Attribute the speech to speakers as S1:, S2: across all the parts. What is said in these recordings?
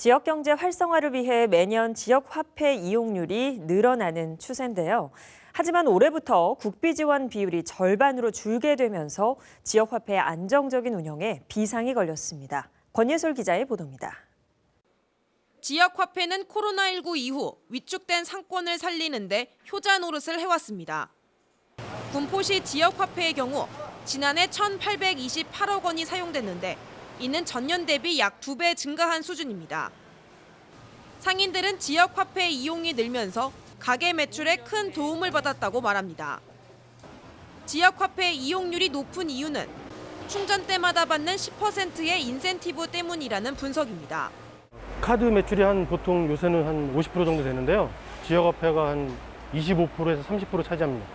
S1: 지역 경제 활성화를 위해 매년 지역 화폐 이용률이 늘어나는 추세인데요. 하지만 올해부터 국비 지원 비율이 절반으로 줄게 되면서 지역 화폐의 안정적인 운영에 비상이 걸렸습니다. 권예솔 기자의 보도입니다.
S2: 지역 화폐는 코로나19 이후 위축된 상권을 살리는데 효자 노릇을 해왔습니다. 군포시 지역 화폐의 경우 지난해 1,828억 원이 사용됐는데 이는 전년 대비 약 2배 증가한 수준입니다. 상인들은 지역 화폐 이용이 늘면서 가게 매출에 큰 도움을 받았다고 말합니다. 지역 화폐 이용률이 높은 이유는 충전 때마다 받는 10%의 인센티브 때문이라는 분석입니다.
S3: 카드 매출이 보통 요새는 한 50% 정도 되는데요. 지역화폐가 한 25%에서 30% 차지합니다.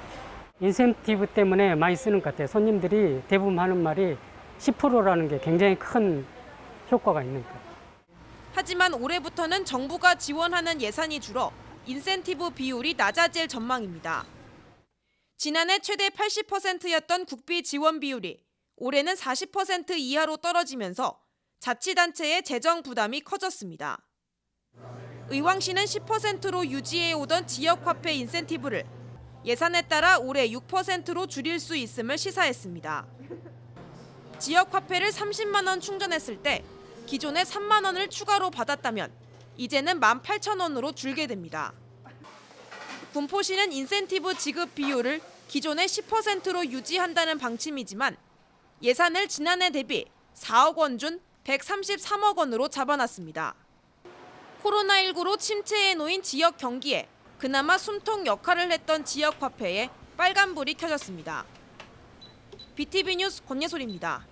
S4: 인센티브 때문에 많이 쓰는 것 같아요. 손님들이 대부분 하는 말이 10%라는 게 굉장히 큰 효과가 있는 것 같아요.
S2: 하지만 올해부터는 정부가 지원하는 예산이 줄어 인센티브 비율이 낮아질 전망입니다. 지난해 최대 80%였던 국비 지원 비율이 올해는 40% 이하로 떨어지면서 자치단체의 재정 부담이 커졌습니다. 의왕시는 10%로 유지해오던 지역화폐 인센티브를 예산에 따라 올해 6%로 줄일 수 있음을 시사했습니다. 지역화폐를 30만 원 충전했을 때 기존에 3만 원을 추가로 받았다면 이제는 18,000원으로 줄게 됩니다. 군포시는 인센티브 지급 비율을 기존의 10%로 유지한다는 방침이지만 예산을 지난해 대비 4억 원 준 133억 원으로 잡아놨습니다. 코로나19로 침체에 놓인 지역 경기에 그나마 숨통 역할을 했던 지역 화폐에 빨간불이 켜졌습니다. BTV 뉴스 권예솔입니다.